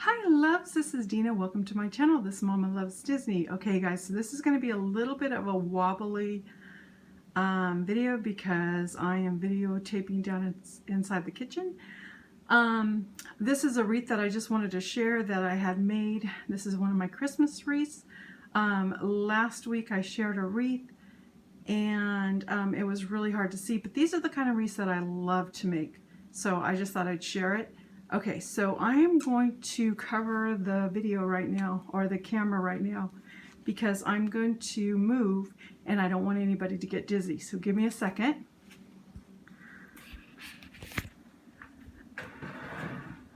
Hi loves, this is Dina. Welcome to my channel. This Mama Loves Disney. Okay guys, so this is going to be a little bit of a wobbly video because I am videotaping down inside the kitchen. This is a wreath that I just wanted to share that I had made. This is one of my Christmas wreaths. Last week I shared a wreath and it was really hard to see, but these are the kind of wreaths that I love to make. So I just thought I'd share it. Okay, so I am going to cover the video right now, or the camera right now, because I'm going to move and I don't want anybody to get dizzy. So give me a second.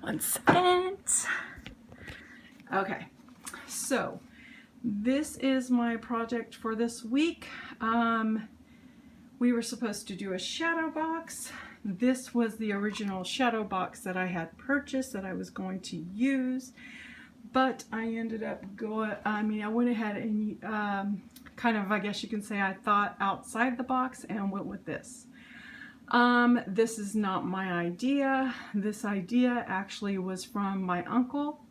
One second. Okay, so this is my project for this week. We were supposed to do a shadow box. This was the original shadow box that I had purchased that I was going to use, but I ended up I went ahead and kind of, I guess you can say, I thought outside the box and went with this. This is not my idea. This idea actually was from my uncle,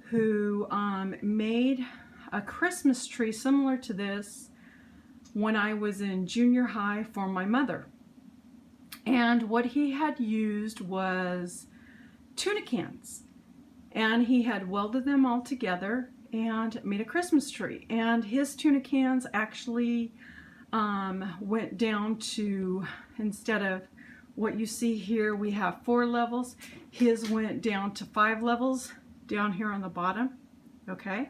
who made a Christmas tree similar to this when I was in junior high for my mother. And what he had used was tuna cans, and he had welded them all together and made a Christmas tree. And his tuna cans actually went down to, instead of what you see here, we have 4 levels, his went down to 5 levels down here on the bottom. Okay,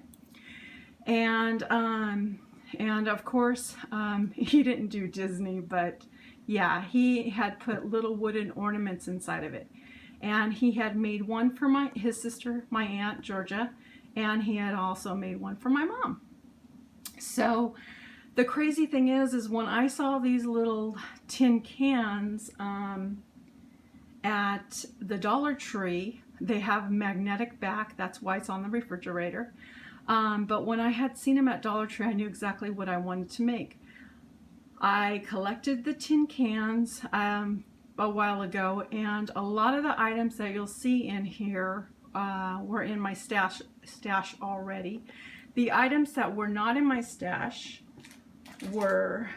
and of course he didn't do Disney, but yeah, he had put little wooden ornaments inside of it. And he had made one for his sister, my Aunt Georgia, and he had also made one for my mom. So the crazy thing is when I saw these little tin cans at the Dollar Tree, they have magnetic back, that's why it's on the refrigerator. But when I had seen them at Dollar Tree, I knew exactly what I wanted to make. I collected the tin cans a while ago, and a lot of the items that you'll see in here were in my stash already. The items that were not in my stash were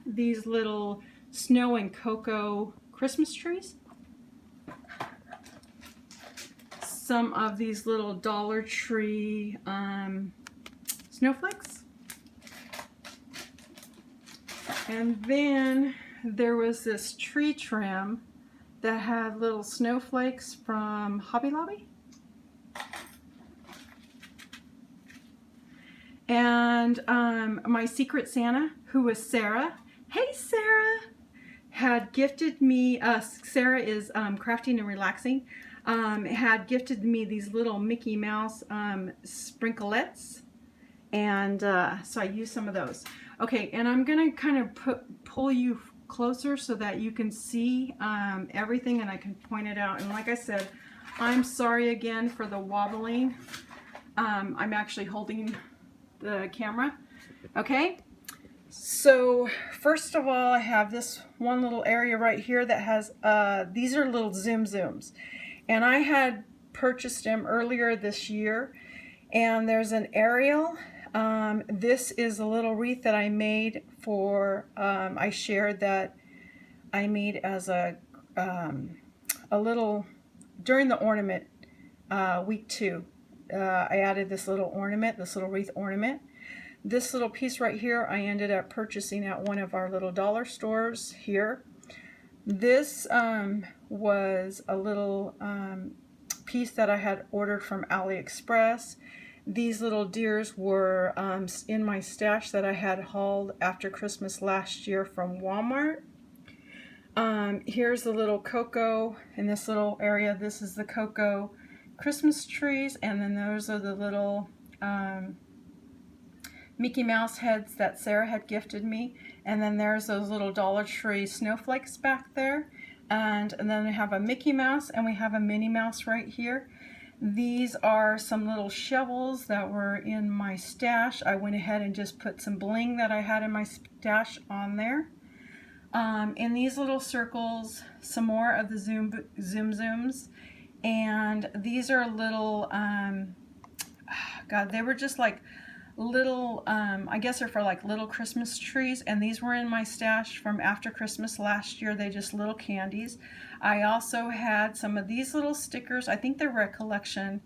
these little snow and cocoa Christmas trees, some of these little Dollar Tree snowflakes, and then there was this tree trim that had little snowflakes from Hobby Lobby. And my Secret Santa, who was Sarah, hey Sarah, had gifted me, Sarah is Crafting and Relaxing, had gifted me these little Mickey Mouse sprinklets, and so I used some of those. Okay, and I'm gonna kind of pull you closer so that you can see everything and I can point it out. And like I said, I'm sorry again for the wobbling. I'm actually holding the camera. Okay, so first of all, I have this one little area right here that has these are little zooms, and I had purchased them earlier this year. And there's an aerial. This is a little wreath that I made for, I shared that I made as a little, during the ornament, week 2, I added this little ornament, this little wreath ornament. This little piece right here I ended up purchasing at one of our little dollar stores here. This was a little piece that I had ordered from AliExpress. These little deers were in my stash that I had hauled after Christmas last year from Walmart. Here's the little cocoa in this little area. This is the cocoa Christmas trees, and then those are the little Mickey Mouse heads that Sarah had gifted me. And then there's those little Dollar Tree snowflakes back there. And then we have a Mickey Mouse and we have a Minnie Mouse right here. These are some little shovels that were in my stash. I went ahead and just put some bling that I had in my stash on there. In these little circles, some more of the zooms. And these are little, God, they were just like little, I guess they're for like little Christmas trees, and these were in my stash from after Christmas last year. They just little candies. I also had some of these little stickers. I think they're Recollection,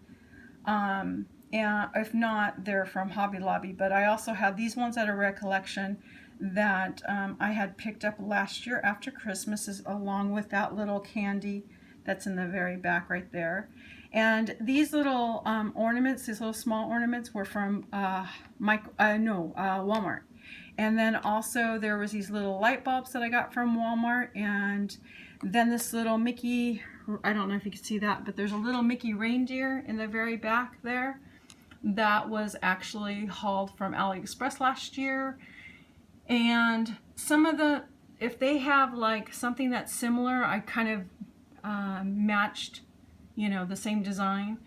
and if not, they're from Hobby Lobby, but I also have these ones at a Recollection that I had picked up last year after Christmas, along with that little candy that's in the very back right there. And these little ornaments, these little small ornaments, were from Walmart. And then also there was these little light bulbs that I got from Walmart, and then this little Mickey, I don't know if you can see that, but there's a little Mickey reindeer in the very back there that was actually hauled from AliExpress last year. And some of the, if they have like something that's similar, I kind of matched, you know, the same design.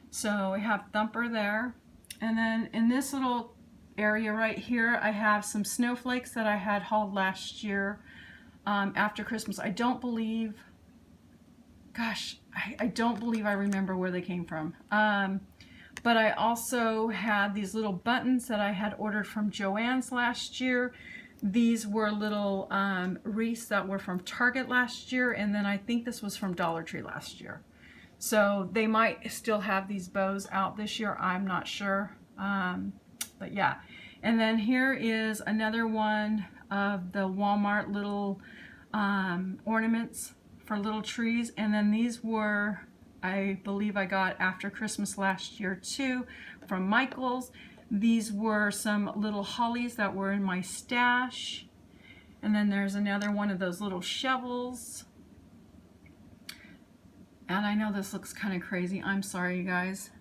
So I have Thumper there. And then in this little area right here, I have some snowflakes that I had hauled last year after Christmas. I don't believe, gosh, I don't believe I remember where they came from. But I also had these little buttons that I had ordered from Joann's last year. These were little wreaths that were from Target last year, and then I think this was from Dollar Tree last year. So they might still have these bows out this year, I'm not sure. But yeah. And then here is another one of the Walmart little ornaments for little trees. And then these were, I believe I got after Christmas last year too, from Michael's. These were some little hollies that were in my stash. And then there's another one of those little shovels. And I know this looks kind of crazy. I'm sorry, you guys,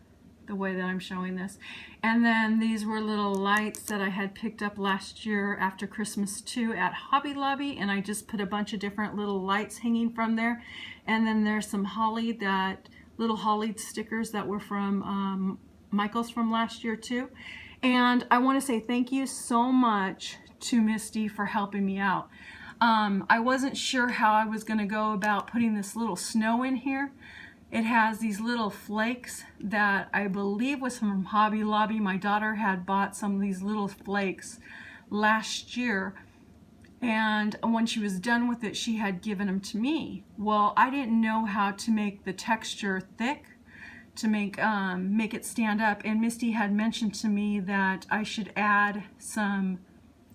the way that I'm showing this. And then these were little lights that I had picked up last year after Christmas too at Hobby Lobby, and I just put a bunch of different little lights hanging from there. And then there's some holly, that little holly stickers that were from Michael's from last year too. And I want to say thank you so much to Misty for helping me out. I wasn't sure how I was going to go about putting this little snow in here. It has these little flakes that I believe was from Hobby Lobby. My daughter had bought some of these little flakes last year, and when she was done with it, she had given them to me. Well, I didn't know how to make the texture thick to make it stand up, and Misty had mentioned to me that I should add some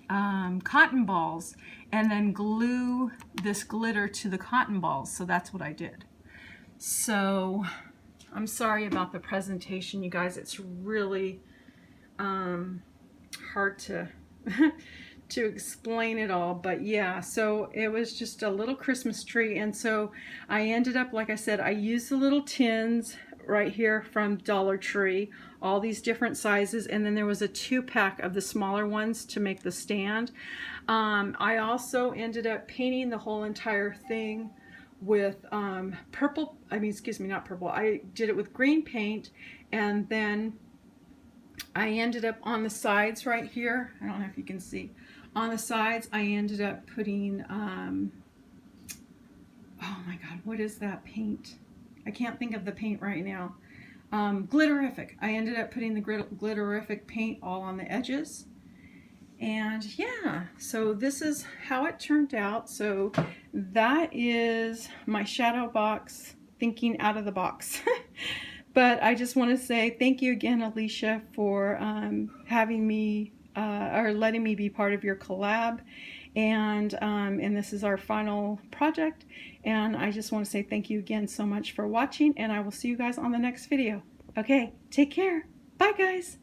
cotton balls and then glue this glitter to the cotton balls. So that's what I did. So I'm sorry about the presentation, you guys. It's really hard to to explain it all, but yeah, so it was just a little Christmas tree. And so I ended up, like I said, I used the little tins right here from Dollar Tree, all these different sizes, and then there was a 2-pack of the smaller ones to make the stand. I also ended up painting the whole entire thing with purple, not purple, I did it with green paint, and then I ended up on the sides right here, I don't know if you can see, on the sides I ended up putting, oh my god, what is that paint? I can't think of the paint right now. Glitterific. I ended up putting the Glitterific paint all on the edges. And yeah, so this is how it turned out. So that is my shadow box, thinking out of the box. But I just want to say thank you again, Elisha, for having me or letting me be part of your collab. And this is our final project, and I just want to say thank you again so much for watching, and I will see you guys on the next video. Okay, take care. Bye, guys.